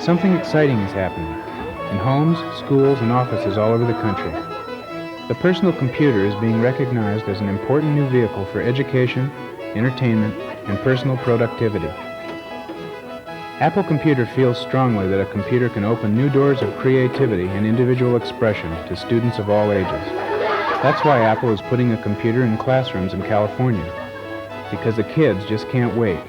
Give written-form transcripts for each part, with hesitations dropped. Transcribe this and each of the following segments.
Something exciting is happening in homes, schools, and offices all over the country. The personal computer is being recognized as an important new vehicle for education, entertainment, and personal productivity. Apple Computer feels strongly that a computer can open new doors of creativity and individual expression to students of all ages. That's why Apple is putting a computer in classrooms in California, because the kids just can't wait.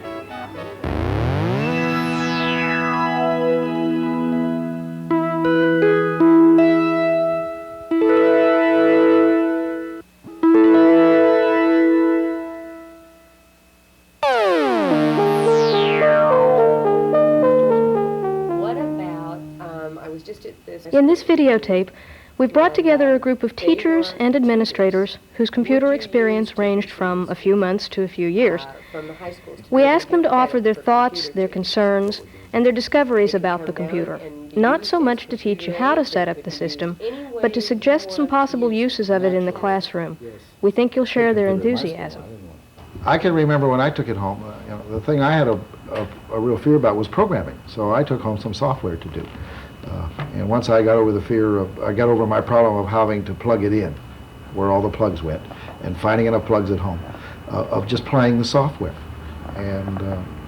In this videotape, we've brought together a group of teachers and administrators whose computer experience ranged from a few months to a few years. We asked them to offer their thoughts, their concerns, and their discoveries about the computer, not so much to teach you how to set up the system, but to suggest some possible uses of it in the classroom. We think you'll share their enthusiasm. I can remember when I took it home, the thing I had a real fear about was programming, so I took home some software to do. And once I got over I got over my problem of having to plug it in, where all the plugs went, and finding enough plugs at home, of just playing the software. And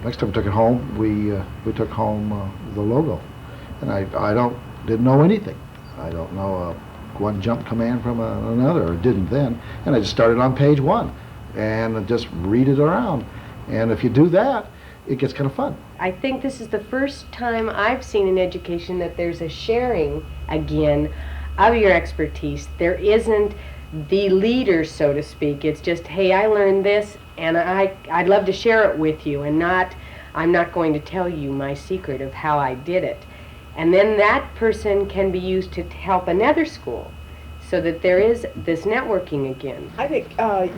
next time we took it home, we took home the logo, and I didn't know anything. I don't know one jump command from another, or didn't then, and I just started on page 1, and just read it around. And if you do that, it gets kind of fun. I think this is the first time I've seen in education that there's a sharing again of your expertise. There isn't the leader, so to speak. It's just, hey, I learned this and I'd love to share it with you, and I'm not going to tell you my secret of how I did it. And then that person can be used to help another school, so that there is this networking again. I think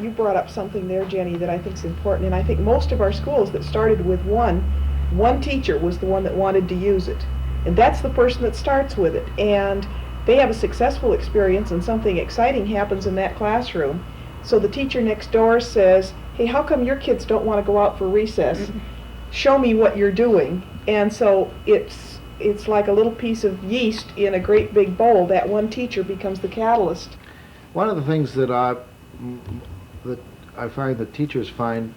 you brought up something there, Jenny, that I think is important, and I think most of our schools that started with one teacher was the one that wanted to use it, and that's the person that starts with it, and they have a successful experience and something exciting happens in that classroom, so the teacher next door says, hey, how come your kids don't want to go out for recess? Show me what you're doing. And so it's like a little piece of yeast in a great big bowl. That one teacher becomes the catalyst. One of the things that I find that teachers find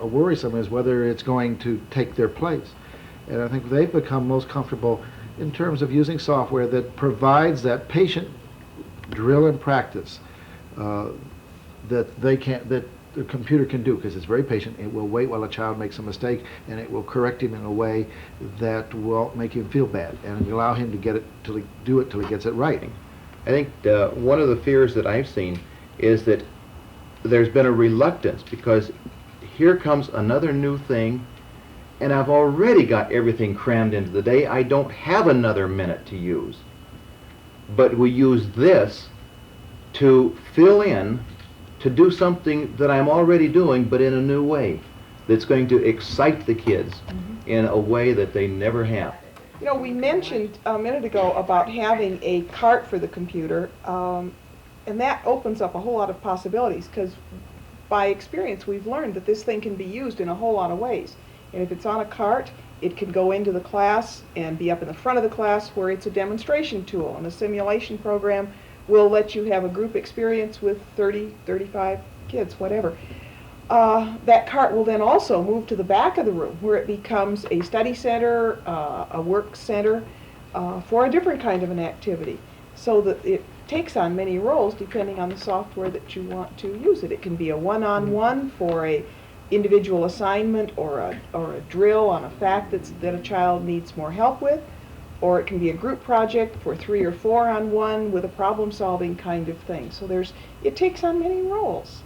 worrisome is whether it's going to take their place. And I think they've become most comfortable in terms of using software that provides that patient drill and practice that the computer can do, because it's very patient. It will wait while a child makes a mistake, and it will correct him in a way that will make him feel bad and allow him to do it till he gets it right. I think one of the fears that I've seen is that there's been a reluctance, because here comes another new thing, and I've already got everything crammed into the day. I don't have another minute to use. But we use this to fill in, to do something that I'm already doing, but in a new way, that's going to excite the kids in a way that they never have. You know, we mentioned a minute ago about having a cart for the computer, and that opens up a whole lot of possibilities, because by experience we've learned that this thing can be used in a whole lot of ways. And if it's on a cart, it can go into the class and be up in the front of the class where it's a demonstration tool, and a simulation program will let you have a group experience with 30, 35 kids, whatever. That cart will then also move to the back of the room where it becomes a study center, a work center for a different kind of an activity, so that it takes on many roles depending on the software that you want to use it. It can be a one-on-one for a individual assignment or a drill on a fact that a child needs more help with, or it can be a group project for 3 or 4 on one with a problem-solving kind of thing. So it takes on many roles.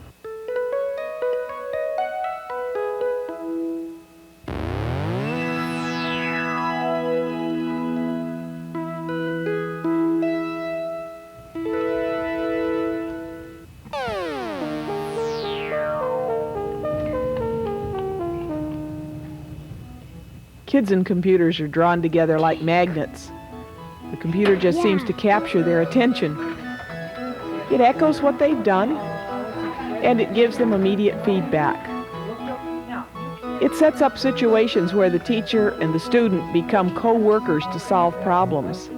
Kids and computers are drawn together like magnets. The computer just seems to capture their attention. It echoes what they've done, and it gives them immediate feedback. It sets up situations where the teacher and the student become co-workers to solve problems.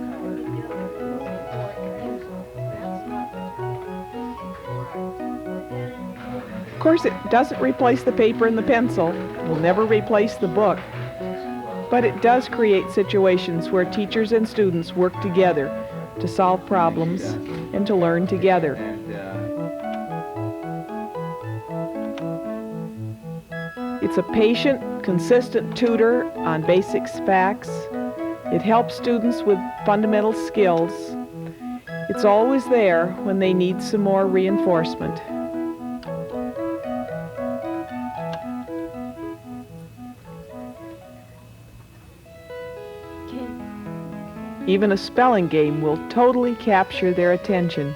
Of course, it doesn't replace the paper and the pencil. It will never replace the book. But it does create situations where teachers and students work together to solve problems and to learn together. It's a patient, consistent tutor on basic facts. It helps students with fundamental skills. It's always there when they need some more reinforcement. Even a spelling game will totally capture their attention.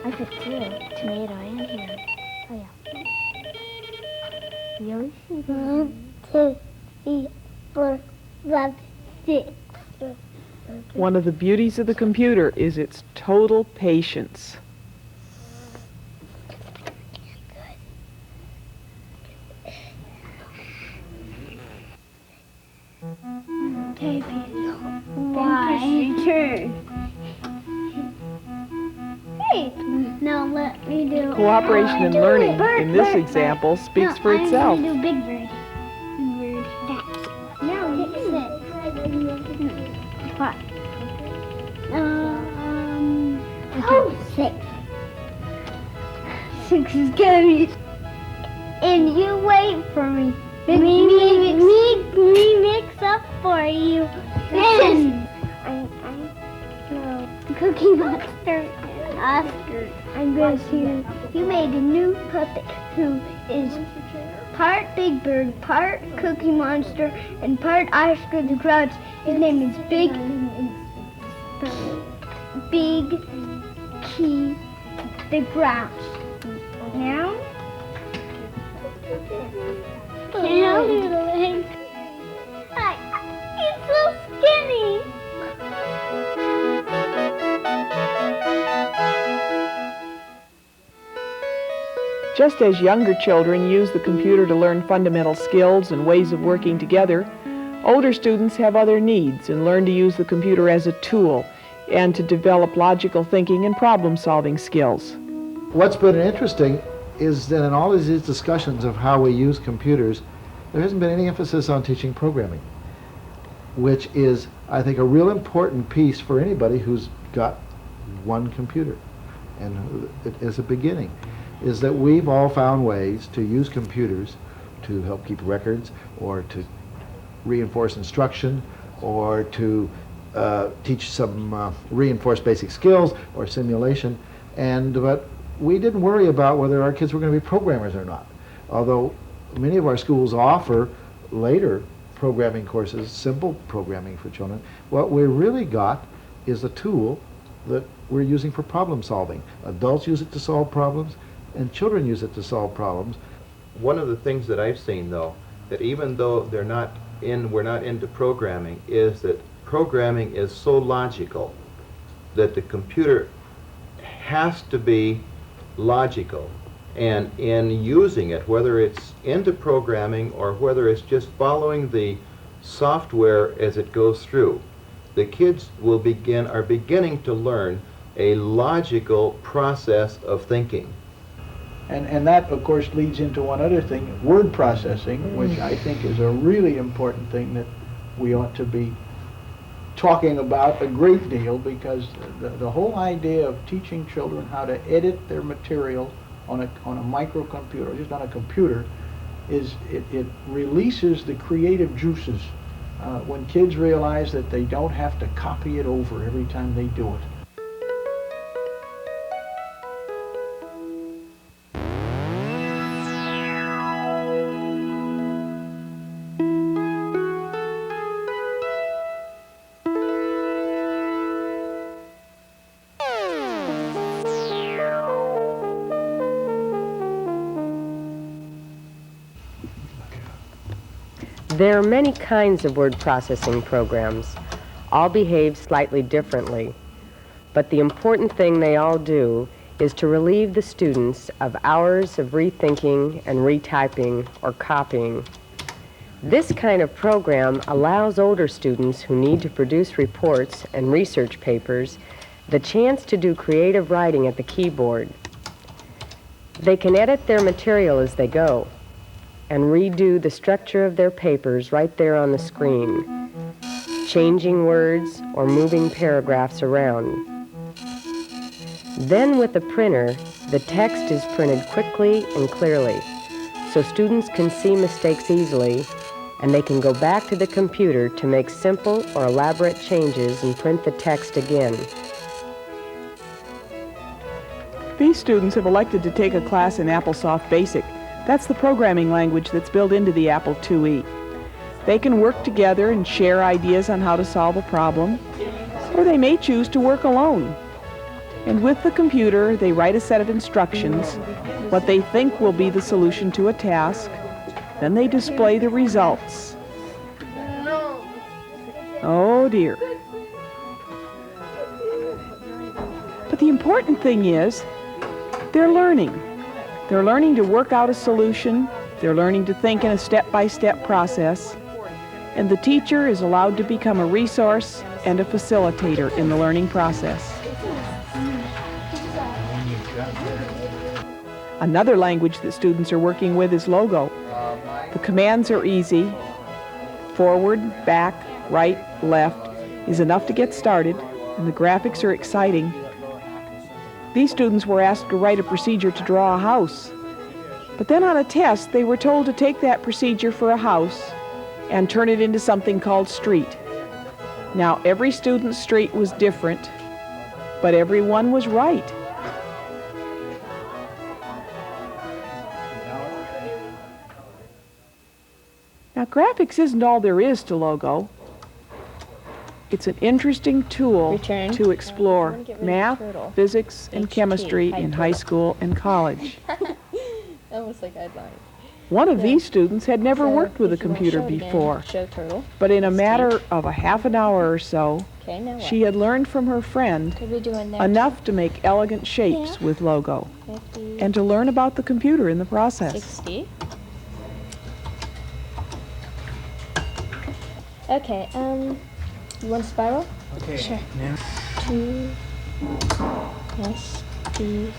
I put 2, tomato and ham. Oh yeah. 1, 2, 3, 4, 5, 6. One of the beauties of the computer is its total patience. Okay, why? Hey, now let me do. Cooperation and learning in this example speaks for itself. I'm going to do Big Bird. Big Bird. Now sit. What? Oh, 6. 6 is good. And you wait for me. Me mix up for you. Then Cookie Monster and Oscar. I'm going to see you made a new puppet who is part Big Bird, part Cookie Monster, and part Oscar the Grouch. His name is Big Key the Grouch. Now? Hello, little leg. He's so skinny. Just as younger children use the computer to learn fundamental skills and ways of working together, older students have other needs and learn to use the computer as a tool and to develop logical thinking and problem-solving skills. What's been interesting is that in all of these discussions of how we use computers, there hasn't been any emphasis on teaching programming, which is, I think, a real important piece for anybody who's got one computer. And it is a beginning, is that we've all found ways to use computers to help keep records, or to reinforce instruction, or to teach some reinforced basic skills or simulation. But we didn't worry about whether our kids were going to be programmers or not. Although many of our schools offer later programming courses, simple programming for children, what we really got is a tool that we're using for problem solving. Adults use it to solve problems, and children use it to solve problems. One of the things that I've seen, though, that even though we're not into programming, is that programming is so logical that the computer has to be logical. And in using it, whether it's into programming or whether it's just following the software as it goes through, the kids are beginning to learn a logical process of thinking. And that, of course, leads into one other thing, word processing, which I think is a really important thing that we ought to be talking about a great deal, because the whole idea of teaching children how to edit their material on a microcomputer, just on a computer, is it releases the creative juices when kids realize that they don't have to copy it over every time they do it. There are many kinds of word processing programs. All behave slightly differently. But the important thing they all do is to relieve the students of hours of rethinking and retyping or copying. This kind of program allows older students who need to produce reports and research papers the chance to do creative writing at the keyboard. They can edit their material as they go and redo the structure of their papers right there on the screen, changing words or moving paragraphs around. Then with the printer, the text is printed quickly and clearly, so students can see mistakes easily, and they can go back to the computer to make simple or elaborate changes and print the text again. These students have elected to take a class in AppleSoft Basic. That's the programming language that's built into the Apple IIe. They can work together and share ideas on how to solve a problem, or they may choose to work alone. And with the computer, they write a set of instructions, what they think will be the solution to a task, then they display the results. Oh dear. But the important thing is, they're learning. They're learning to work out a solution, they're learning to think in a step-by-step process, and the teacher is allowed to become a resource and a facilitator in the learning process. Another language that students are working with is Logo. The commands are easy. Forward, back, right, left is enough to get started, and the graphics are exciting. These students were asked to write a procedure to draw a house. But then on a test, they were told to take that procedure for a house and turn it into something called street. Now, every student's street was different, but everyone was right. Now, graphics isn't all there is to Logo. It's an interesting tool to explore math, physics, and chemistry in high school and college. Almost like I'd like. One of these students had never worked with a computer before, but in a matter of a half an hour or so, she had learned from her friend enough to make elegant shapes with Logo, 50, and to learn about the computer in the process. 60. Okay, you want a spiral? Okay. Sure. Now. 2 S D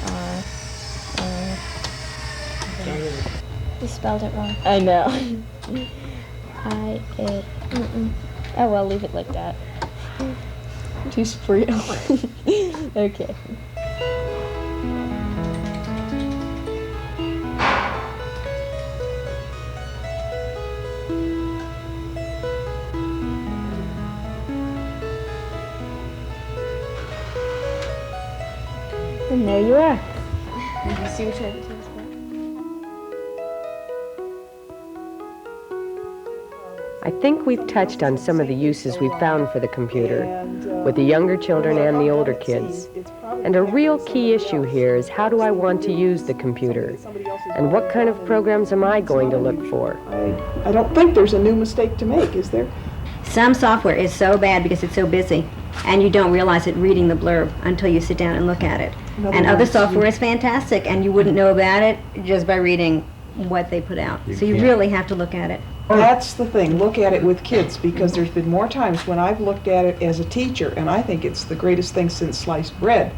R O. You spelled it wrong. I know. Oh well, leave it like that. Too spree. Okay. And there you are. Did you see which one it is? I think we've touched on some of the uses we've found for the computer, with the younger children and the older kids. And a real key issue here is, how do I want to use the computer? And what kind of programs am I going to look for? I don't think there's a new mistake to make, is there? Some software is so bad because it's so busy, and you don't realize it reading the blurb until you sit down and look at it. And other software is fantastic, and you wouldn't know about it just by reading what they put out. So you really have to look at it. That's the thing, look at it with kids, because there's been more times when I've looked at it as a teacher, and I think it's the greatest thing since sliced bread.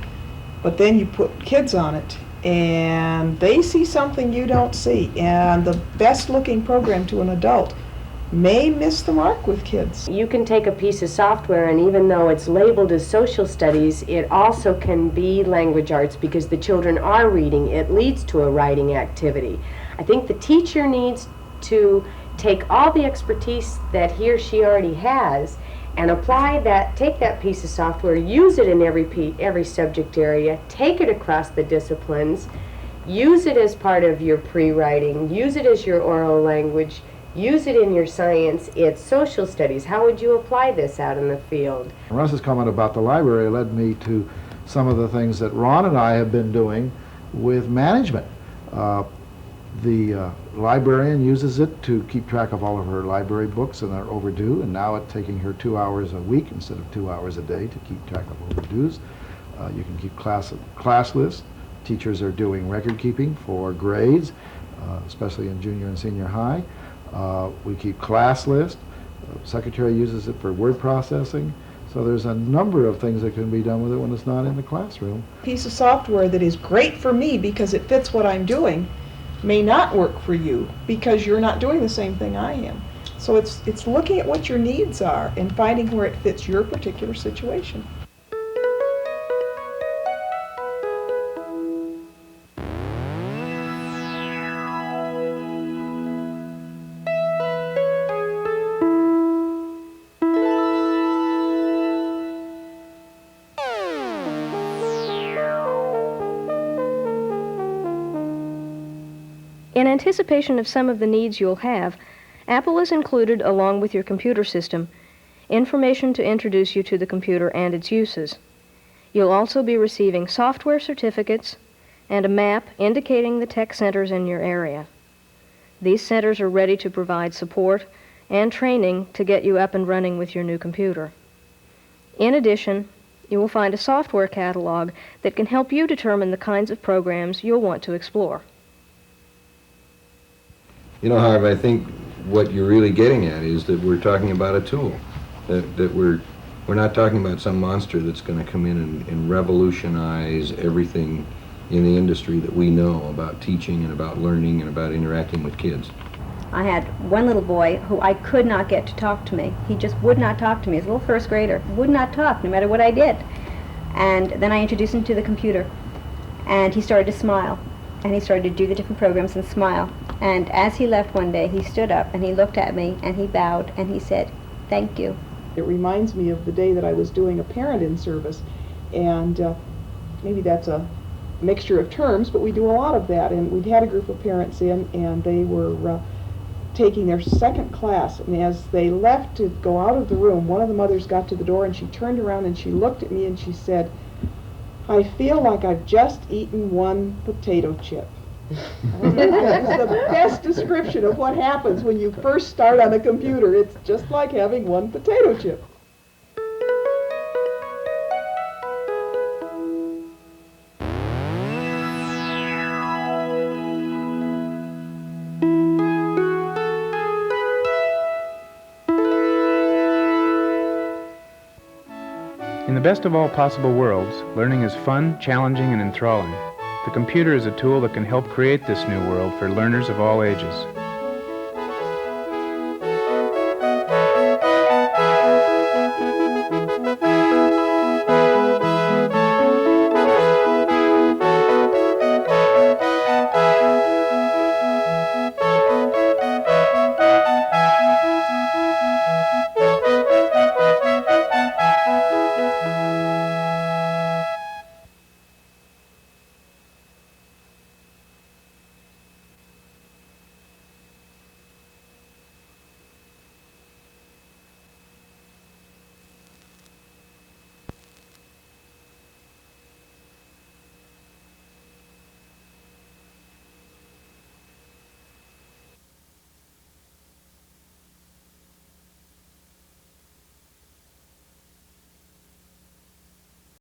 But then you put kids on it, and they see something you don't see, and the best looking program to an adult may miss the mark with kids. You can take a piece of software, and even though it's labeled as social studies, it also can be language arts, because the children are reading. It leads to a writing activity. I think the teacher needs to take all the expertise that he or she already has and apply that, take that piece of software, use it in every subject area, take it across the disciplines, use it as part of your pre-writing, use it as your oral language, use it in your science. It's social studies. How would you apply this out in the field? Russ's comment about the library led me to some of the things that Ron and I have been doing with management. The librarian uses it to keep track of all of her library books, and they're overdue, and now it's taking her 2 hours a week instead of 2 hours a day to keep track of overdues. You can keep class lists. Teachers are doing record keeping for grades, especially in junior and senior high. We keep class lists. Secretary uses it for word processing. So there's a number of things that can be done with it when it's not in the classroom. Piece of software that is great for me because it fits what I'm doing may not work for you because you're not doing the same thing I am. So it's looking at what your needs are and finding where it fits your particular situation. In anticipation of some of the needs you'll have, Apple has included, along with your computer system, information to introduce you to the computer and its uses. You'll also be receiving software certificates and a map indicating the tech centers in your area. These centers are ready to provide support and training to get you up and running with your new computer. In addition, you will find a software catalog that can help you determine the kinds of programs you'll want to explore. You know, however, I think what you're really getting at is that we're talking about a tool, that we're not talking about some monster that's going to come in and revolutionize everything in the industry that we know about teaching and about learning and about interacting with kids. I had one little boy who I could not get to talk to me. He just would not talk to me. He's a little first grader, would not talk no matter what I did. And then I introduced him to the computer, and he started to smile. And he started to do the different programs and smile. And as he left one day, he stood up and he looked at me and he bowed and he said, "Thank you." It reminds me of the day that I was doing a parent in service, and maybe that's a mixture of terms, but we do a lot of that. And we'd had a group of parents in, and they were taking their second class, and as they left to go out of the room, one of the mothers got to the door and she turned around and she looked at me and she said, "I feel like I've just eaten one potato chip." That's the best description of what happens when you first start on a computer. It's just like having one potato chip. In the best of all possible worlds, learning is fun, challenging, and enthralling. The computer is a tool that can help create this new world for learners of all ages.